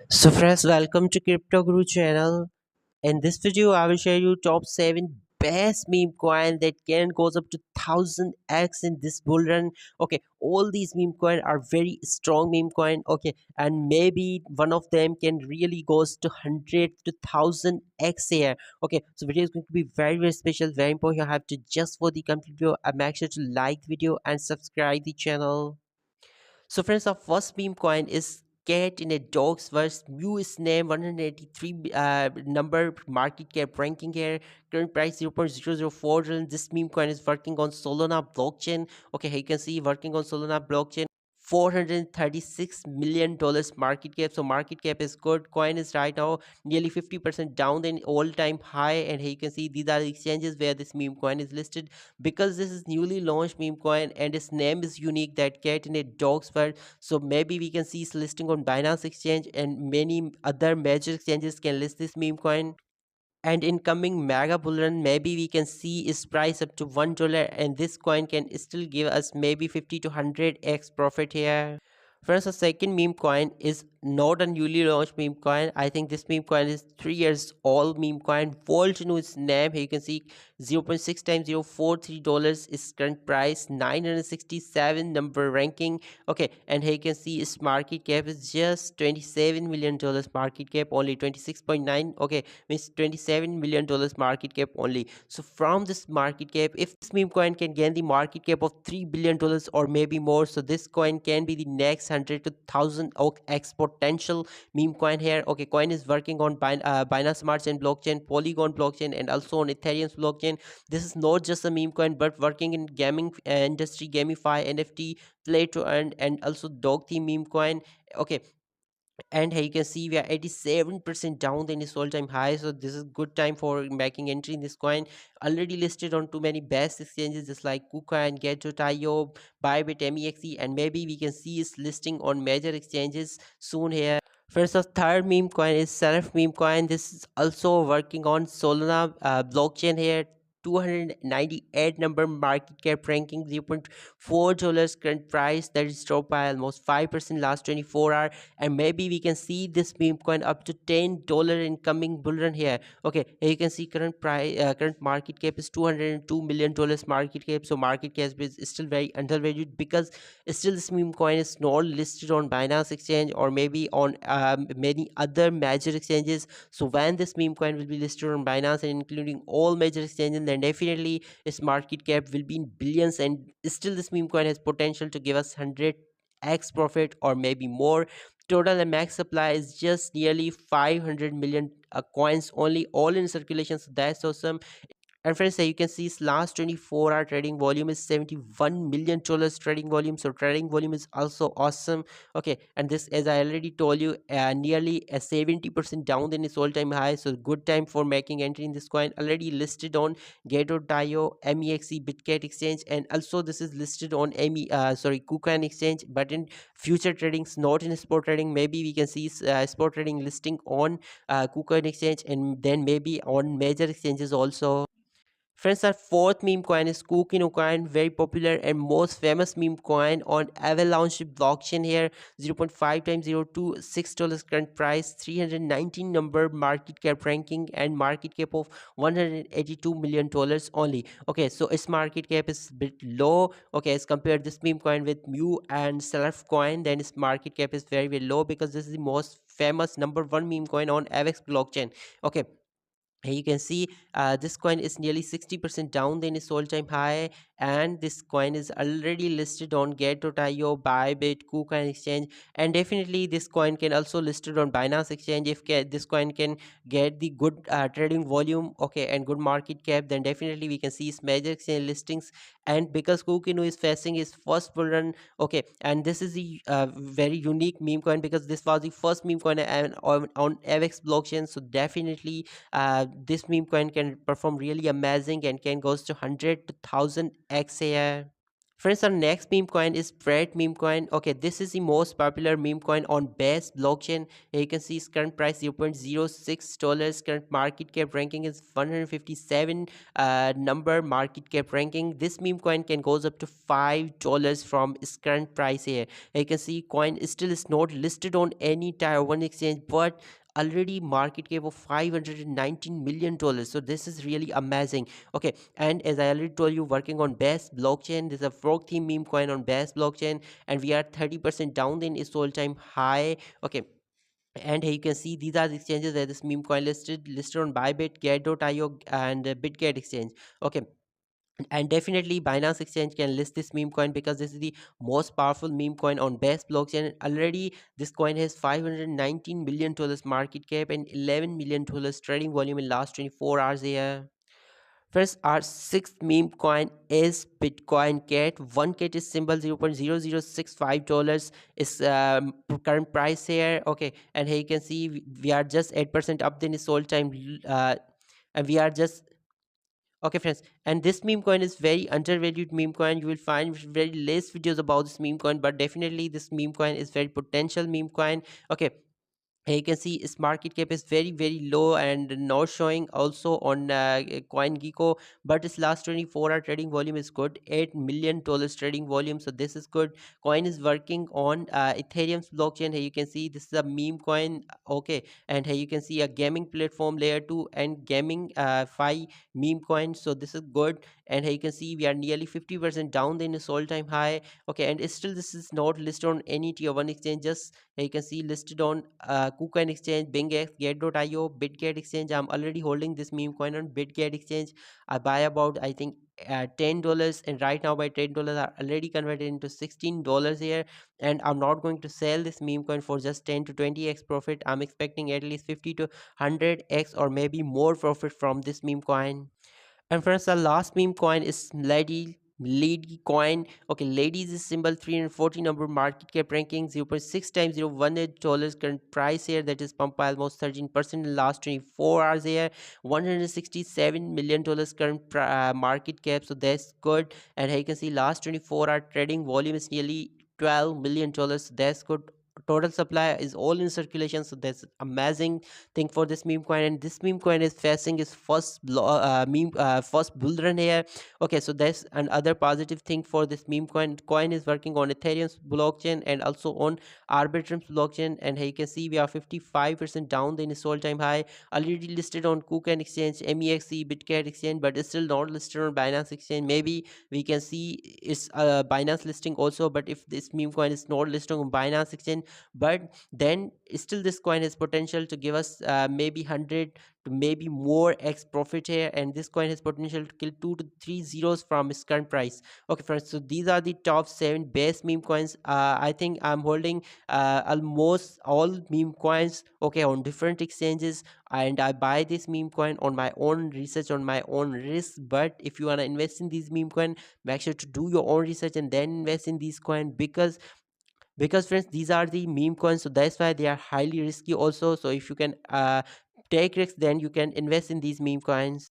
So friends, welcome to Crypto Guru channel. In this video, I will share you top 7 best meme coin that can goes up to 1000x in this bull run. Okay, all these meme coin are very strong meme coin. Okay, and maybe one of them can really goes to 100 to 1000x here. Okay, so video is going to be very special, very important. You have to just for the complete video. Make sure to like the video and subscribe the channel. So friends, our first meme coin is cat in a dog's verse. Mu is name 183 number market cap ranking here. Current price 0.004. And this meme coin is working on Solana blockchain. Okay, here you can see working on Solana blockchain. $436 million market cap. So market cap is good. Coin is right now nearly 50% down than all-time high. And here you can see these are the exchanges where this meme coin is listed. Because this is newly launched meme coin and its name is unique, that cat in a dog's fur. So maybe we can see its listing on Binance exchange, and many other major exchanges can list this meme coin. And in coming mega bull run, maybe we can see its price up to $1, and this coin can still give us maybe 50 to 100x profit here. Friends, the second meme coin is not a newly launched meme coin. I think this meme coin is 3 years old meme coin. Volt to its name. Here you can see 0.6 times $0.43 is current price, 967 number ranking. Okay, and here you can see its market cap is just $27 million market cap, only 26.9. Okay, means $27 million market cap only. So from this market cap, if this meme coin can gain the market cap of $3 billion or maybe more, so this coin can be the next 100 to 1000 x potential meme coin here. Okay, coin is working on Binance Smart Chain blockchain, Polygon blockchain, and also on Ethereum's blockchain. This is not just a meme coin but working in gaming industry, gamify, NFT, play to earn, and also dog theme meme coin. Okay, and here you can see we are 87% down than its all-time high. So this is good time for making entry in this coin. Already listed on too many best exchanges just like KuCoin, Get.io, Bybit, MEXC, and maybe we can see its listing on major exchanges soon here. First, the third meme coin is Self meme coin. This is also working on Solana blockchain here. 298 number market cap ranking, $0.4 current price, that is dropped by almost 5% last 24 hours. And maybe we can see this meme coin up to $10 in coming bull run here. Okay, here you can see current price, current market cap is $202 million market cap. So market cap is still very undervalued because still this meme coin is not listed on Binance exchange or maybe on many other major exchanges. So when this meme coin will be listed on Binance and including all major exchanges, then definitely its market cap will be in billions, and still this meme coin has potential to give us 100x profit or maybe more. Total and max supply is just nearly 500 million coins only, all in circulation. So that's awesome. And friends, you can see its last 24-hour trading volume is $71 million trading volume. So trading volume is also awesome. Okay, and this, as I already told you, nearly a 70% down than its all-time high. So good time for making entry in this coin. Already listed on Get.io, MEXC, Bitcat exchange, and also this is listed on KuCoin exchange. But in future tradings, not in spot trading, maybe we can see spot trading listing on KuCoin exchange, and then maybe on major exchanges also. Friends, our fourth meme coin is Kukino coin, very popular and most famous meme coin on Avalanche blockchain here. 0.5 times $0.26 current price, 319 number market cap ranking, and market cap of $182 million only. Okay, so its market cap is a bit low. Okay, as compared this meme coin with Mu and Self coin, then its market cap is very low because this is the most famous number one meme coin on AVAX blockchain. Okay, here you can see this coin is nearly 60% down than its all-time high, and this coin is already listed on Get.io, Bybit, KuCoin exchange, and definitely this coin can also listed on Binance exchange. If this coin can get the good trading volume, okay, and good market cap, then definitely we can see its major exchange listings. And because Kukino is facing his first bull run, okay, and this is the very unique meme coin because this was the first meme coin on AVAX blockchain. So definitely this meme coin can perform really amazing and can goes to 100 to 1000 x here. Friends, our next meme coin is Fred meme coin. Okay, this is the most popular meme coin on Best blockchain. Here you can see its current price $0.06. Current market cap ranking is 157 number market cap ranking. This meme coin can goes up to $5 from its current price here. Here you can see coin still is not listed on any tier one exchange, but already market cap of $519 million. So this is really amazing. Okay, and as I already told you, working on Best blockchain, there's a frog theme meme coin on Best blockchain, and we are 30% down in its all-time high. Okay, and here you can see these are the exchanges where this meme coin listed on Bybit, Get.io, and Bitget exchange. Okay, and definitely Binance exchange can list this meme coin because this is the most powerful meme coin on Best blockchain. Already this coin has $519 million market cap and $11 million trading volume in last 24 hours here. First, our sixth meme coin is Bitcoin Cat. One Cat is symbol $0.0065 is current price here. Okay, and here you can see we are just 8% up than its all time, and we are just okay, friends. And this meme coin is very undervalued meme coin. You will find very less videos about this meme coin, but definitely this meme coin is very potential meme coin. Okay, you can see its market cap is very low and not showing also on CoinGecko, but its last 24-hour trading volume is good, $8 million trading volume, so this is good. Coin is working on Ethereum's blockchain. Here you can see this is a meme coin. Okay, and here you can see a gaming platform layer 2 and gaming 5 meme coin, so this is good. And here you can see we are nearly 50% down in its all-time high. Okay, and it's still this is not listed on any tier 1 exchange. Just you can see listed on KuCoin exchange, BingX, Get.io, Bitget exchange. I'm already holding this meme coin on Bitget exchange. I buy about I think $10, and right now my $10 are already converted into $16 here. And I'm not going to sell this meme coin for just 10 to 20x profit. I'm expecting at least 50 to 100x or maybe more profit from this meme coin. And friends, the last meme coin is Lady coin. Okay, ladies is symbol 340 number market cap ranking 0.6 times $0.18 current price here. That is pump by almost 13% in last 24 hours here. $167 million current market cap. So that's good. And here you can see last 24-hour trading volume is nearly $12 million. So that's good. Total supply is all in circulation, so that's amazing thing for this meme coin. And this meme coin is facing its first bull run here. Okay, so that's another positive thing for this meme coin is working on Ethereum's blockchain and also on Arbitrum's blockchain. And here you can see we are 55% down in its all-time high. Already listed on KuCoin exchange, MEXC, Bitcat exchange, but it's still not listed on Binance exchange. Maybe we can see its Binance listing also, but if this meme coin is not listed on Binance exchange, but then still this coin has potential to give us maybe 100 to maybe more x profit here. And this coin has potential to kill 2 to 3 zeros from its current price. Okay friends, so these are the top 7 best meme coins. I think I'm holding almost all meme coins, okay, on different exchanges, and I buy this meme coin on my own research, on my own risk. But if you want to invest in these meme coin, make sure to do your own research and then invest in these coin, because friends, these are the meme coins, so that's why they are highly risky also. So if you can take risks, then you can invest in these meme coins.